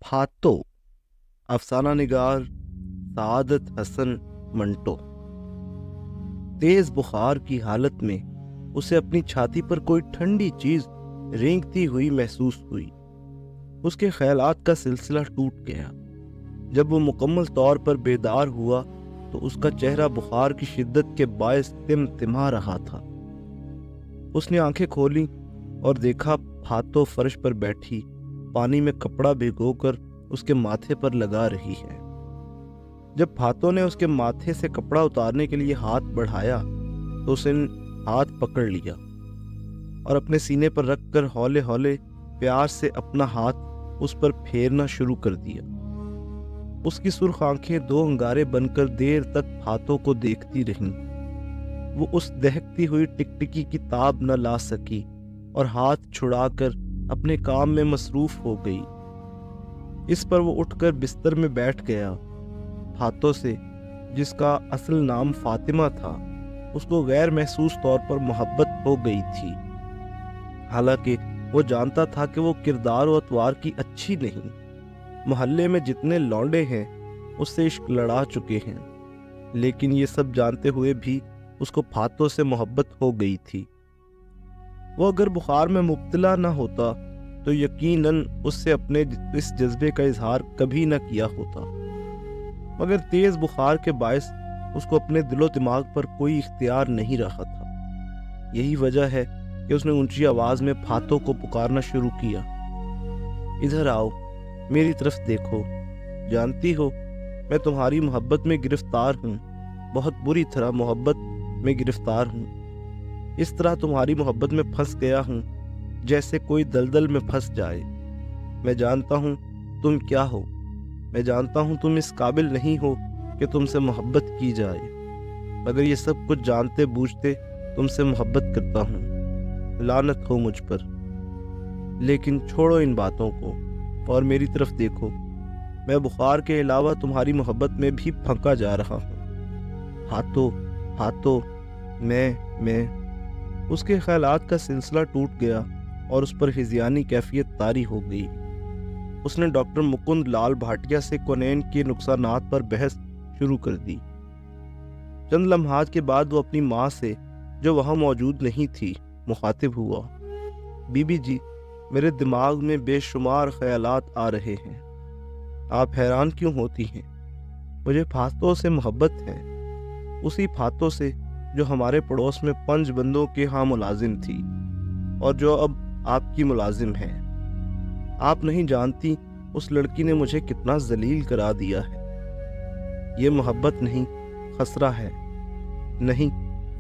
फातो, अफसाना निगार सादत हसन मंटो। तेज बुखार की हालत में उसे अपनी छाती पर कोई ठंडी चीज रेंगती हुई महसूस हुई। उसके ख्यालात का सिलसिला टूट गया। जब वो मुकम्मल तौर पर बेदार हुआ तो उसका चेहरा बुखार की शिद्दत के बायस तिमतिमा रहा था। उसने आंखें खोली और देखा फातो फर्श पर बैठी पानी में कपड़ा भिगोकर उसके माथे पर लगा रही है। जब फातो ने उसके माथे से कपड़ा उतारने के लिए हाथ बढ़ाया तो उसने हाथ पकड़ लिया और अपने सीने पर रखकर हौले हौले प्यार से अपना हाथ उस पर फेरना शुरू कर दिया। उसकी सुर्ख आंखें दो अंगारे बनकर देर तक फातो को देखती रहीं। वो उस दहकती हुई टिकटिकी की ताब न ला सकी और हाथ छुड़ाकर अपने काम में मसरूफ हो गई। इस पर वो उठकर बिस्तर में बैठ गया। फातो से, जिसका असल नाम फातिमा था, उसको गैर महसूस तौर पर मोहब्बत हो गई थी। हालांकि वो जानता था कि वो किरदार और अतवार की अच्छी नहीं। मोहल्ले में जितने लौंडे हैं उससे इश्क लड़ा चुके हैं, लेकिन ये सब जानते हुए भी उसको फातो से मोहब्बत हो गई थी। वो अगर बुखार में मुब्तला न होता तो यकीनन उससे अपने इस जज्बे का इजहार कभी न किया होता, मगर तेज बुखार के बायस उसको अपने दिलो दिमाग पर कोई इख्तियार नहीं रहा था। यही वजह है कि उसने ऊंची आवाज में फातो को पुकारना शुरू किया। इधर आओ, मेरी तरफ देखो। जानती हो, मैं तुम्हारी मोहब्बत में गिरफ्तार हूँ, बहुत बुरी तरह मोहब्बत में गिरफ्तार हूँ। इस तरह तुम्हारी मोहब्बत में फंस गया हूँ जैसे कोई दलदल में फंस जाए। मैं जानता हूँ तुम क्या हो, मैं जानता हूँ तुम इस काबिल नहीं हो कि तुमसे मोहब्बत की जाए, मगर ये सब कुछ जानते बूझते तुमसे मोहब्बत करता हूँ। लानत हो मुझ पर। लेकिन छोड़ो इन बातों को और मेरी तरफ देखो। मैं बुखार के अलावा तुम्हारी मोहब्बत में भी फंका जा रहा हूँ। फातो, फातो, मैं। उसके ख्यालात का सिलसिला टूट गया और उस पर हिज़यानी कैफियत तारी हो गई। उसने डॉक्टर मुकुंद लाल भाटिया से कोनेन के नुकसानात पर बहस शुरू कर दी। चंद लम्हात के बाद वो अपनी माँ से, जो वहाँ मौजूद नहीं थी, मुखातिब हुआ। बीबी जी, मेरे दिमाग में बेशुमार ख्यालात आ रहे हैं। आप हैरान क्यों होती हैं? मुझे फातो से मोहब्बत है, उसी फातो से जो हमारे पड़ोस में 5 बंदों के यहाँ मुलाजिम थी और जो अब आपकी मुलाजिम है। आप नहीं जानती उस लड़की ने मुझे कितना जलील करा दिया है। ये मोहब्बत नहीं, खसरा है। नहीं,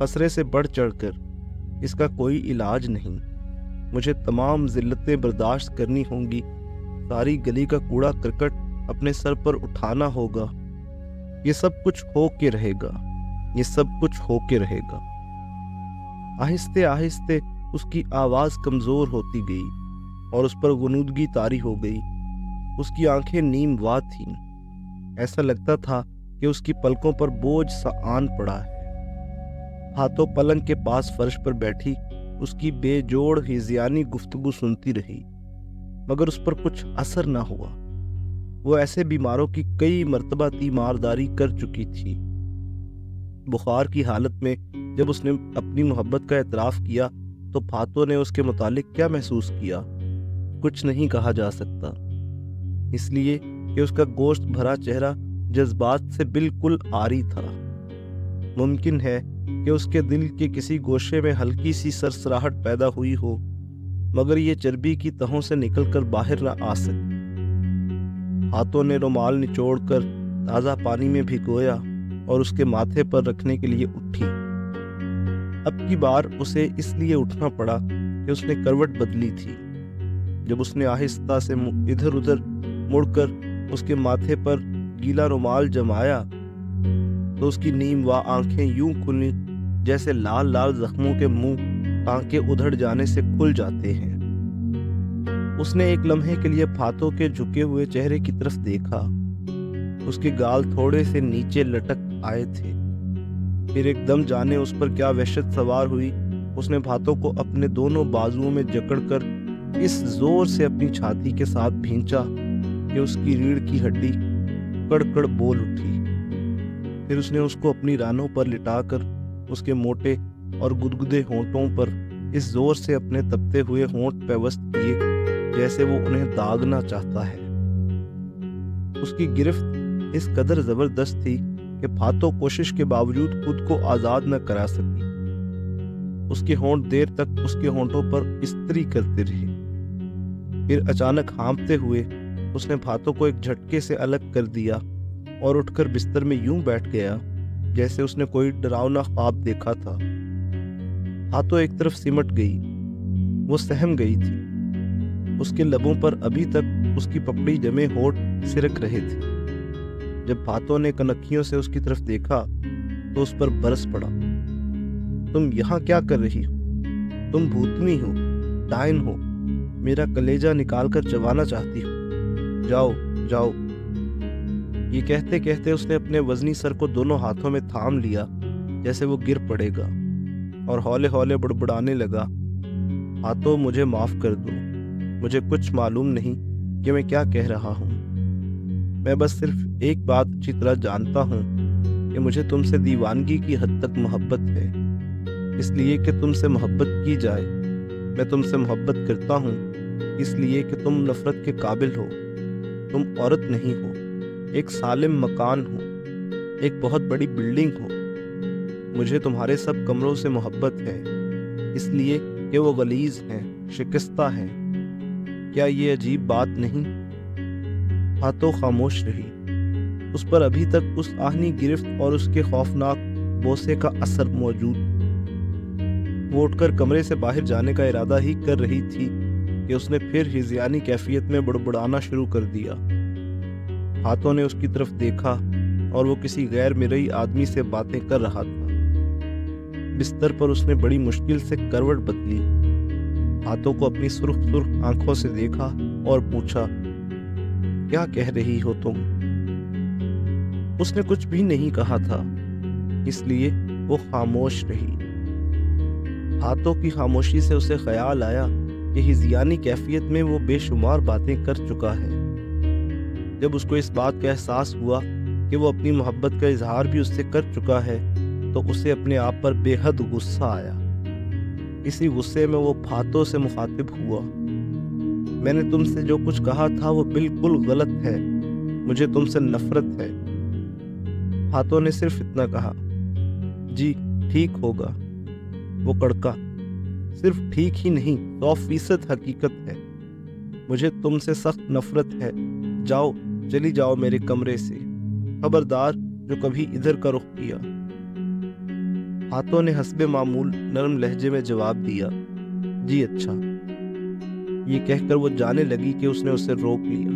खसरे से बढ़ चढ़कर इसका कोई इलाज नहीं। मुझे तमाम जिल्लतें बर्दाश्त करनी होंगी। सारी गली का कूड़ा करकट अपने सर पर उठाना होगा। ये सब कुछ हो के रहेगा, ये सब कुछ हो के रहेगा। आहिस्ते आहिस्ते उसकी आवाज कमजोर होती गई और उस पर गुनूदगी तारी हो गई। उसकी आंखें नीम वा थीं। ऐसा लगता था कि उसकी पलकों पर बोझ सा आन पड़ा है। फातो पलंग के पास फर्श पर बैठी उसकी बेजोड़ हिज़यानी गुफ्तगू सुनती रही, मगर उस पर कुछ असर न हुआ। वो ऐसे बीमारों की कई मर्तबा तीमारदारी कर चुकी थी। बुखार की हालत में जब उसने अपनी मोहब्बत का एतराफ़ किया तो फातो ने उसके मुतालिक क्या महसूस किया, कुछ नहीं कहा जा सकता, इसलिए कि उसका गोश्त भरा चेहरा जज्बात से बिल्कुल आरी था। मुमकिन है कि उसके दिल के किसी गोशे में हल्की सी सरसराहट पैदा हुई हो, मगर ये चर्बी की तहों से निकलकर बाहर न आ सकी। फातो ने रुमाल निचोड़कर ताज़ा पानी में भिगोया और उसके माथे पर रखने के लिए उठी। अब की बार उसे इसलिए उठना पड़ा कि उसने करवट बदली थी। जब उसने आहिस्ता से इधर उधर मुड़कर उसके माथे पर गीला रुमाल जमाया तो उसकी नीम व आंखें यूं खुली जैसे लाल लाल जख्मों के मुंह टांके उधड़ जाने से खुल जाते हैं। उसने एक लम्हे के लिए फातो के झुके हुए चेहरे की तरफ देखा। उसके गाल थोड़े से नीचे लटक आए थे। फिर एकदम जाने उस पर क्या वहशत सवार हुई। उसने फातो को अपने दोनों बाजुओं में जकड़कर इस जोर से अपनी छाती के साथ भींचा کہ اس کی रीढ़ की हड्डी कड़-कड़ बोल उठी। फिर उसने उसको अपनी रानों पर लिटाकर उसके मोटे और गुदगुदे होंठों पर इस जोर से अपने तपते हुए होंठ पेवस्त किए जैसे वो उन्हें दागना चाहता है। उसकी गिरफ्त इस कदर जबरदस्त थी कि फातो कोशिश के बावजूद खुद को आजाद न करा सकी। उसके होंठ देर तक उसके होंठों पर इस्त्री करते रहे। फिर अचानक हाँफते हुए उसने फातो को एक झटके से अलग कर दिया और उठकर बिस्तर में यूं बैठ गया जैसे उसने कोई डरावना ख्वाब देखा था। फातो एक तरफ सिमट गई, वो सहम गई थी। उसके लबों पर अभी तक उसकी पपड़ी जमे होंठ सिरक रहे थे। जब फातो ने कनखियों से उसकी तरफ देखा तो उस पर बरस पड़ा। तुम यहाँ क्या कर रही हो? तुम भूतनी हो, डायन हो, मेरा कलेजा निकाल कर चबाना चाहती हो। जाओ जाओ। ये कहते कहते उसने अपने वजनी सर को दोनों हाथों में थाम लिया जैसे वो गिर पड़ेगा और हौले हौले बुड़बुड़ाने लगा, फातो मुझे माफ कर दो, मुझे कुछ मालूम नहीं कि मैं क्या कह रहा हूँ। मैं बस सिर्फ एक बात अच्छी तरह जानता हूँ कि मुझे तुमसे दीवानगी की हद तक मोहब्बत है, इसलिए कि तुमसे मोहब्बत की जाए। मैं तुमसे मोहब्बत करता हूँ इसलिए कि तुम नफरत के काबिल हो। तुम औरत नहीं हो, एक सालिम मकान हो, एक बहुत बड़ी बिल्डिंग हो। मुझे तुम्हारे सब कमरों से मोहब्बत है इसलिए कि वो गलीज हैं, शिकस्ता हैं। क्या ये अजीब बात नहीं? फातो खामोश रही। उस पर अभी तक उस आहनी गिरफ्त और उसके खौफनाक बोसे का असर मौजूद। वो उठकर कमरे से बाहर जाने का इरादा ही कर रही थी कि उसने फिर हिज़यानी कैफियत में बुड़बुड़ाना शुरू कर दिया। फातो ने उसकी तरफ देखा और वो किसी गैर मरई आदमी से बातें कर रहा था। बिस्तर पर उसने बड़ी मुश्किल से करवट बदली, फातो को अपनी सुर्ख सुर्ख आंखों से देखा और पूछा, क्या कह रही हो तुम? उसने कुछ भी नहीं कहा था, इसलिए वो खामोश रही। फातो की खामोशी से उसे ख्याल आया कि हिज़यानी कैफियत में वो बेशुमार बातें कर चुका है। जब उसको इस बात का एहसास हुआ कि वो अपनी मोहब्बत का इजहार भी उससे कर चुका है तो उसे अपने आप पर बेहद गुस्सा आया। इसी गुस्से में वो फातो से मुखातिब हुआ, मैंने तुमसे जो कुछ कहा था वो बिल्कुल गलत है, मुझे तुमसे नफरत है। फातो ने सिर्फ इतना कहा, जी ठीक होगा। वो कड़का, सिर्फ ठीक ही नहीं 100% हकीकत है। मुझे तुमसे सख्त नफरत है। जाओ, चली जाओ मेरे कमरे से, खबरदार जो कभी इधर का रुख किया। फातो ने हस्बे मामूल नरम लहजे में जवाब दिया, जी अच्छा। ये कहकर वो जाने लगी कि उसने उसे रोक लिया।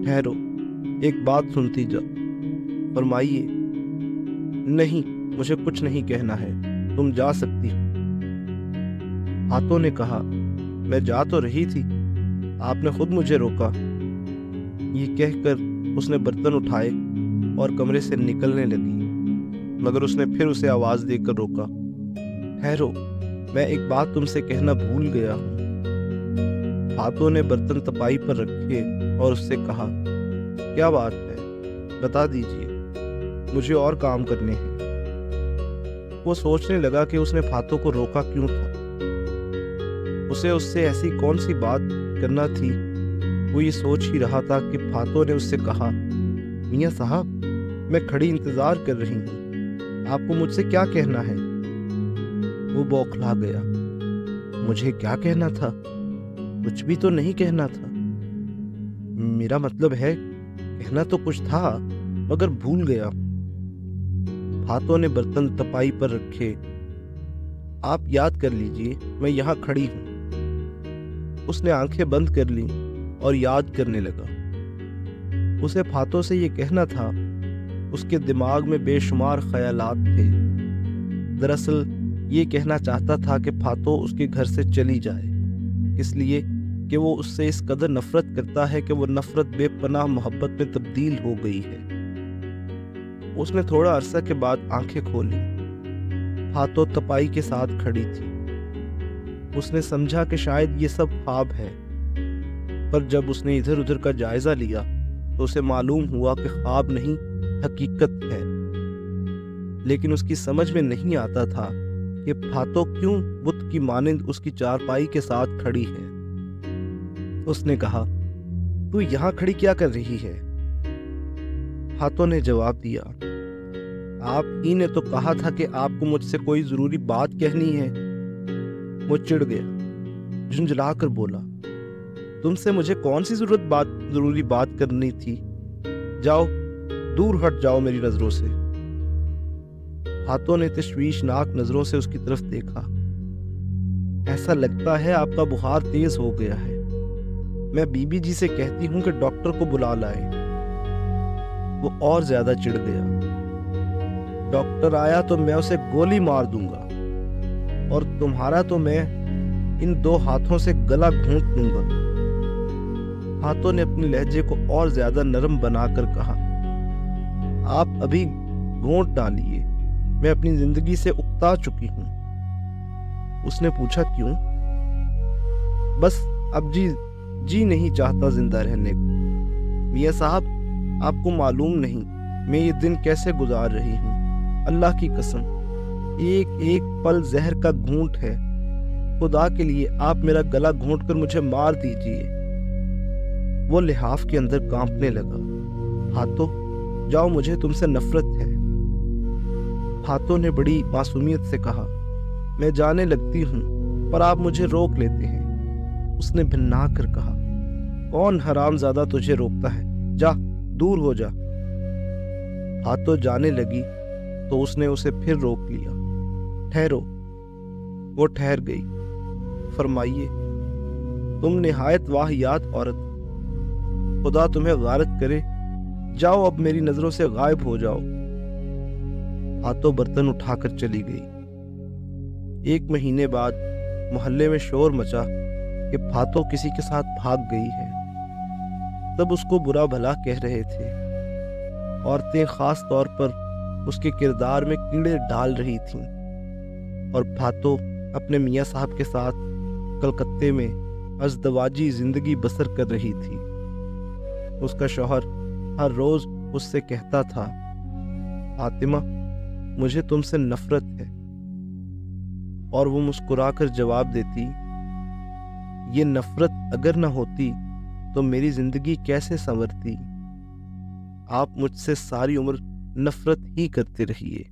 ठहरो, एक बात सुनती जा। फरमाइए। नहीं, मुझे कुछ नहीं कहना है, तुम जा सकती हो। फातो ने कहा, मैं जा तो रही थी, आपने खुद मुझे रोका। ये कहकर उसने बर्तन उठाए और कमरे से निकलने लगी, मगर उसने फिर उसे आवाज देकर रोका, ठहरो, मैं एक बात तुमसे कहना भूल गया हूँ। फातो ने बर्तन तपाई पर रखे और उससे कहा, क्या बात है, बता दीजिए, मुझे और काम करने हैं। वो सोचने लगा कि उसने फातो को रोका क्यों था। उसे उससे ऐसी कौन सी बात करना थी। वो ये सोच ही रहा था कि फातो ने उससे कहा, मियाँ साहब, मैं खड़ी इंतजार कर रही हूँ, आपको मुझसे क्या कहना है? वो बौखला गया। मुझे क्या कहना था? कुछ भी तो नहीं कहना था। मेरा मतलब है, कहना तो कुछ था मगर भूल गया। फातो ने बर्तन तपाई पर रखे। आप याद कर लीजिए, मैं यहाँ खड़ी हूँ। उसने आंखें बंद कर ली और याद करने लगा। उसे फातो से ये कहना था, उसके दिमाग में बेशुमार ख्यालात थे। दरअसल ये कहना चाहता था कि फातो उसके घर से चली जाए, इसलिए कि वो उससे इस कदर नफरत करता है कि वो नफरत बेपनाह मोहब्बत में तब्दील हो गई है। उसने थोड़ा अरसा के बाद आंखें खोली। फातो तपाई के साथ खड़ी थी। उसने समझा कि शायद ये सब ख्वाब है, पर जब उसने इधर उधर का जायजा लिया تو اسے معلوم ہوا کہ خواب نہیں حقیقت ہے، لیکن اس کی سمجھ میں نہیں آتا تھا کہ پھاتو کیوں بت کی مانند اس کی چارپائی کے ساتھ کھڑی ہے۔ اس نے کہا، تو یہاں کھڑی کیا کر رہی ہے؟ پھاتو نے جواب دیا، آپ ہی نے تو کہا تھا کہ آپ کو مجھ سے کوئی ضروری بات کہنی ہے۔ وہ چڑ گیا، جھنجھلا کر بولا، تم سے مجھے کون سی ضروری بات کرنی تھی؟ جاؤ، دور ہٹ جاؤ میری نظروں سے۔ پھاتو نے تشویشناک نظروں سے اس کی طرف دیکھا۔ ایسا لگتا ہے آپ کا بخار تیز ہو گیا ہے، میں بی بی جی سے کہتی ہوں کہ ڈاکٹر کو بلا لائے۔ وہ اور زیادہ چڑ گیا، ڈاکٹر آیا تو میں اسے گولی مار دوں گا، اور تمہارا تو میں ان 2 ہاتھوں سے گلا گھونٹ دوں گا۔ پھاتو نے اپنے لہجے کو اور زیادہ نرم بنا کر کہا، آپ ابھی گھونٹ ڈالیے، میں اپنی زندگی سے اکتا چکی ہوں۔ اس نے پوچھا، کیوں؟ بس اب جی نہیں چاہتا زندہ رہنے کو۔ میاں صاحب، آپ کو معلوم نہیں میں یہ دن کیسے گزار رہی ہوں، اللہ کی قسم ایک ایک پل زہر کا گھونٹ ہے، خدا کے لیے آپ میرا گلا گھونٹ کر مجھے مار دیجیے۔ وہ لحاف کے اندر کانپنے لگا۔ پھاتو، جاؤ، مجھے تم سے نفرت ہے۔ پھاتو نے بڑی معصومیت سے کہا، میں جانے لگتی ہوں پر آپ مجھے روک لیتے ہیں۔ اس نے بھننا کر کہا، کون حرام زادہ تجھے روکتا ہے؟ جا، دور ہو جا۔ پھاتو جانے لگی تو اس نے اسے پھر روک لیا۔ ٹھہرو۔ وہ ٹھہر گئی۔ فرمائیے، تم نہایت واہیات عورت، خدا تمہیں غارت کرے، جاؤ اب میری نظروں سے غائب ہو جاؤ۔ پھاتو برتن اٹھا کر چلی گئی۔ 1 مہینے بعد محلے میں شور مچا کہ پھاتو کسی کے ساتھ بھاگ گئی ہے۔ سب اس کو برا بھلا کہہ رہے تھے۔ عورتیں خاص طور پر اس کے کردار میں کیڑے ڈال رہی تھیں، اور پھاتو اپنے میاں صاحب کے ساتھ کلکتے میں ازدواجی زندگی بسر کر رہی تھی۔ اس کا شوہر ہر روز اس سے کہتا تھا، فاطمہ، مجھے تم سے نفرت ہے، اور وہ مسکرا کر جواب دیتی، یہ نفرت اگر نہ ہوتی تو میری زندگی کیسے سنورتی؟ آپ مجھ سے ساری عمر نفرت ہی کرتے رہیے۔